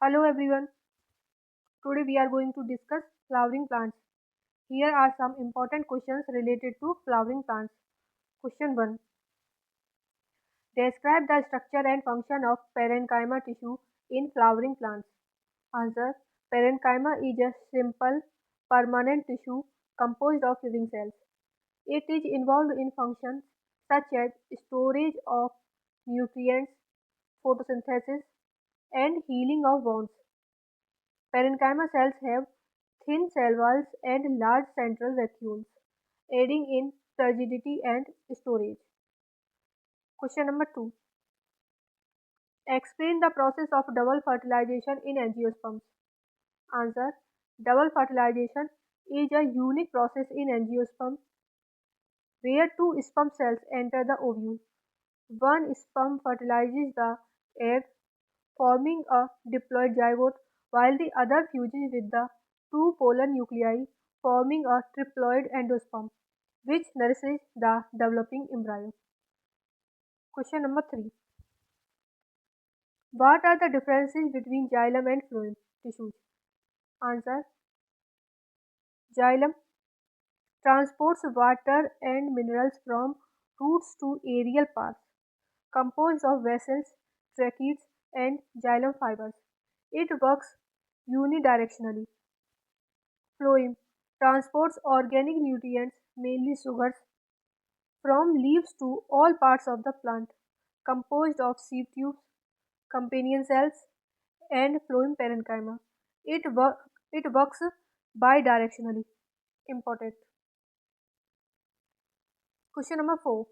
Hello everyone. Today we are going to discuss flowering plants. Here are some important questions related to flowering plants. Question 1. Describe the structure and function of parenchyma tissue in flowering plants. Answer. Parenchyma is a simple permanent tissue composed of living cells. It is involved in functions such as storage of nutrients, photosynthesis, and healing of wounds. Parenchyma cells have thin cell walls and large central vacuoles, aiding in turgidity and storage. Question number 2. Explain the process of double fertilization in angiosperms. Answer. Double fertilization is a unique process in angiosperm where two sperm cells enter the ovule. One sperm fertilizes the egg, forming a diploid zygote, while the other fuses with the two polar nuclei, forming a triploid endosperm, which nourishes the developing embryo. Question number 3. What are the differences between xylem and phloem tissues? Answer. Xylem transports water and minerals from roots to aerial parts, composed of vessels, tracheids, and xylem fibers. It works unidirectionally. Phloem transports organic nutrients, mainly sugars, from leaves to all parts of the plant, composed of seed tubes, companion cells, and phloem parenchyma. It works bidirectionally. Important. Question number 4.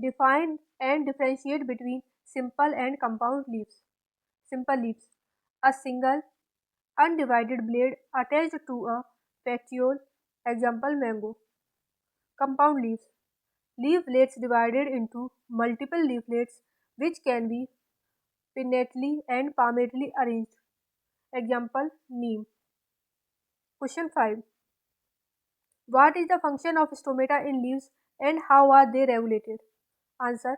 Define and differentiate between simple and compound leaves. Simple leaves. A single, undivided blade attached to a petiole, example mango. Compound leaves. Leaflets divided into multiple leaflets which can be pinnately and palmately arranged. Example neem. Question 5. What is the function of stomata in leaves and how are they regulated? Answer.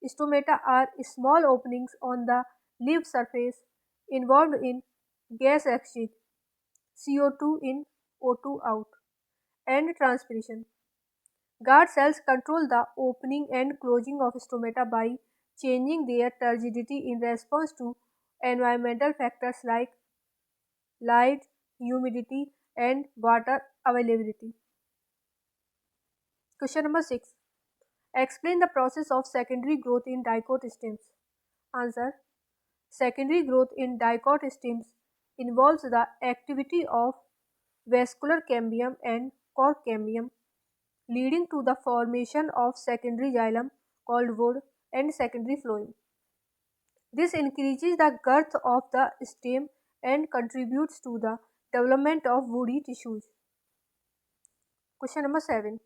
Stomata are small openings on the leaf surface involved in gas exchange, CO2 in, O2 out, and transpiration. Guard cells control the opening and closing of stomata by changing their turgidity in response to environmental factors like light, humidity, and water availability. Question number 6. Explain the process of secondary growth in dicot stems. Answer. Secondary growth in dicot stems involves the activity of vascular cambium and cork cambium, leading to the formation of secondary xylem called wood and secondary phloem. This increases the girth of the stem and contributes to the development of woody tissues. Question number 7.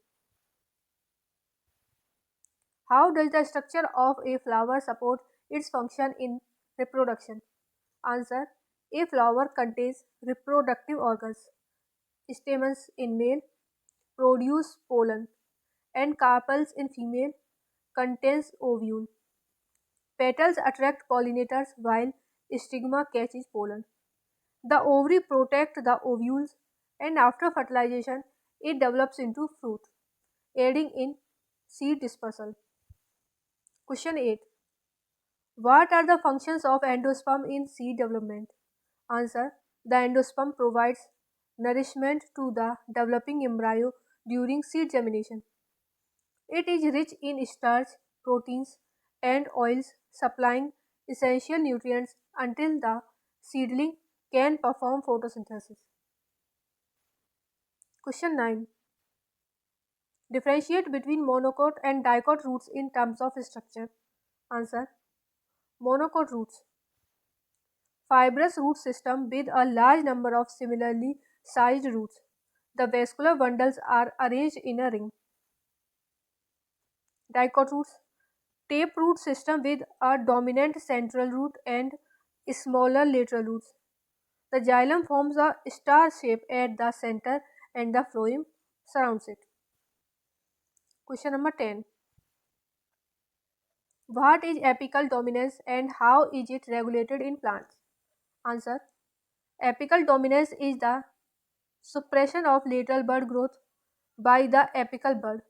How does the structure of a flower support its function in reproduction? Answer. A flower contains reproductive organs. Stamens in male produce pollen, and carpels in female contains ovule. Petals attract pollinators while stigma catches pollen. The ovary protect the ovules, and after fertilization it develops into fruit, aiding in seed dispersal. Question 8. What are the functions of endosperm in seed development? Answer. The endosperm provides nourishment to the developing embryo during seed germination. It is rich in starch, proteins, and oils, supplying essential nutrients until the seedling can perform photosynthesis. Question 9. Differentiate between monocot and dicot roots in terms of structure. Answer. Monocot roots. Fibrous root system with a large number of similarly sized roots. The vascular bundles are arranged in a ring. Dicot roots. Taperoot system with a dominant central root and smaller lateral roots. The xylem forms a star shape at the center and the phloem surrounds it. Question number 10. What is apical dominance and how is it regulated in plants? Answer. Apical dominance is the suppression of lateral bud growth by the apical bud.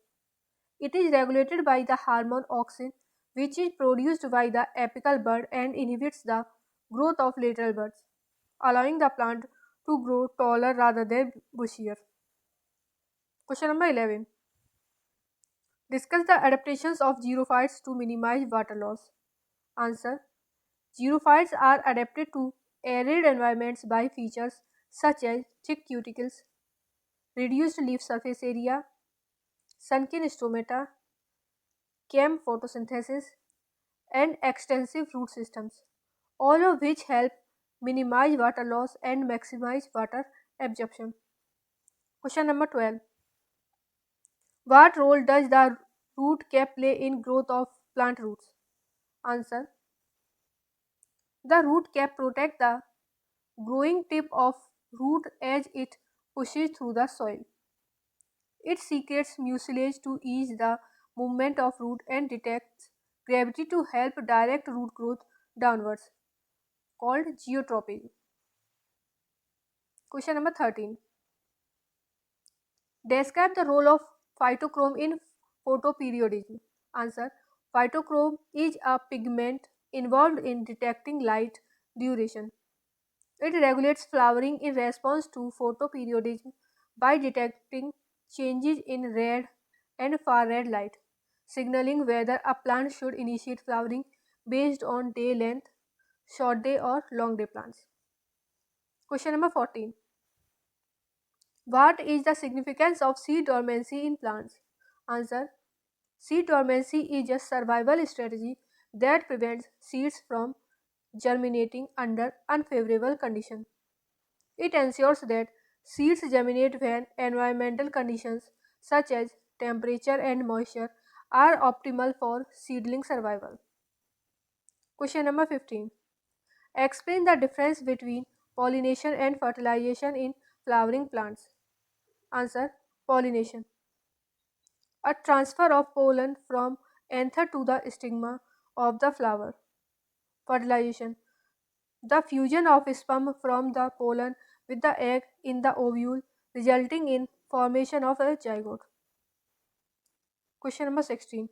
It is regulated by the hormone auxin, which is produced by the apical bud and inhibits the growth of lateral buds, allowing the plant to grow taller rather than bushier. Question number 11. Discuss the adaptations of xerophytes to minimize water loss. Answer. Xerophytes are adapted to arid environments by features such as thick cuticles, reduced leaf surface area, sunken stomata, chem photosynthesis, and extensive root systems, all of which help minimize water loss and maximize water absorption. Question number 12. What role does the root cap play in growth of plant roots? Answer. The root cap protects the growing tip of root as it pushes through the soil. It secretes mucilage to ease the movement of root and detects gravity to help direct root growth downwards, called geotropism. Question number 13. Describe the role of phytochrome in photoperiodism. Answer. Phytochrome is a pigment involved in detecting light duration. It regulates flowering in response to photoperiodism by detecting changes in red and far red light, signaling whether a plant should initiate flowering based on day length, short day or long day plants. Question number 14. What is the significance of seed dormancy in plants? Answer. Seed dormancy is a survival strategy that prevents seeds from germinating under unfavorable conditions. It ensures that seeds germinate when environmental conditions such as temperature and moisture are optimal for seedling survival. Question number 15. Explain the difference between pollination and fertilization in flowering plants. Answer. Pollination. A transfer of pollen from anther to the stigma of the flower. Fertilization. The fusion of sperm from the pollen with the egg in the ovule, resulting in formation of a zygote. Question number 16.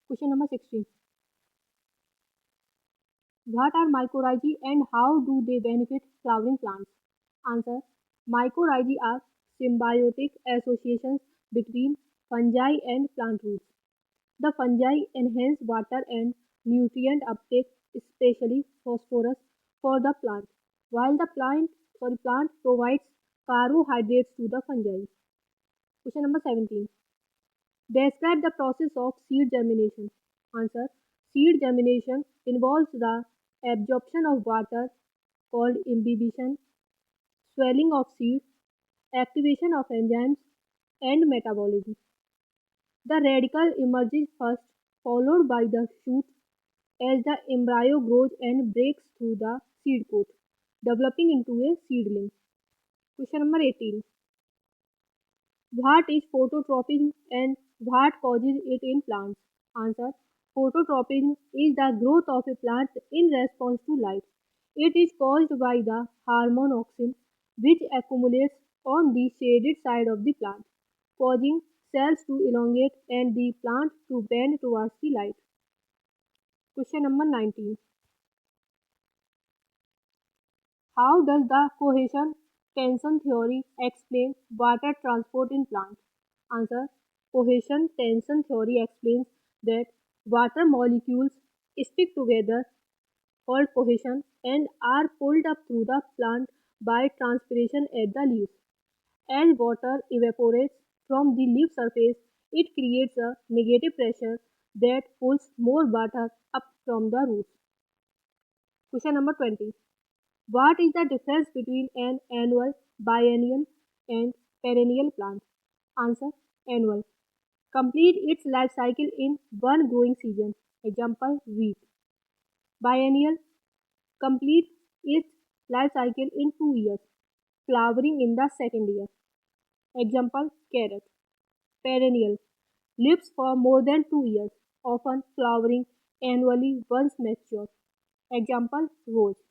Question number 16. What are mycorrhizae and how do they benefit flowering plants? Answer. Mycorrhizae are symbiotic associations between fungi and plant roots. The fungi enhance water and nutrient uptake, especially phosphorus, for the plant, while the plant provides carbohydrates to the fungi. Question number 17. Describe the process of seed germination. Answer. Seed germination involves the absorption of water called imbibition, swelling of seeds, activation of enzymes, and metabolism. The radicle emerges first, followed by the shoot as the embryo grows and breaks through the seed coat, developing into a seedling. Question number 18. What is phototropism and what causes it in plants? Answer. Phototropism is the growth of a plant in response to light. It is caused by the hormone auxin, which accumulates on the shaded side of the plant, causing cells to elongate and the plant to bend towards the light. Question number 19. How does the cohesion tension theory explain water transport in plants? Answer. Cohesion tension theory explains that water molecules stick together, called cohesion, and are pulled up through the plant by transpiration at the leaves. As water evaporates from the leaf surface, it creates a negative pressure that pulls more water up from the roots. Question number 20. What is the difference between an annual, biennial, and perennial plant? Answer. Annual. Complete its life cycle in one growing season. Example, wheat. Biennial. Complete its life cycle in 2 years. Flowering in the second year. Example, carrot. Perennial. Lives for more than 2 years, often flowering annually once mature. Example, rose.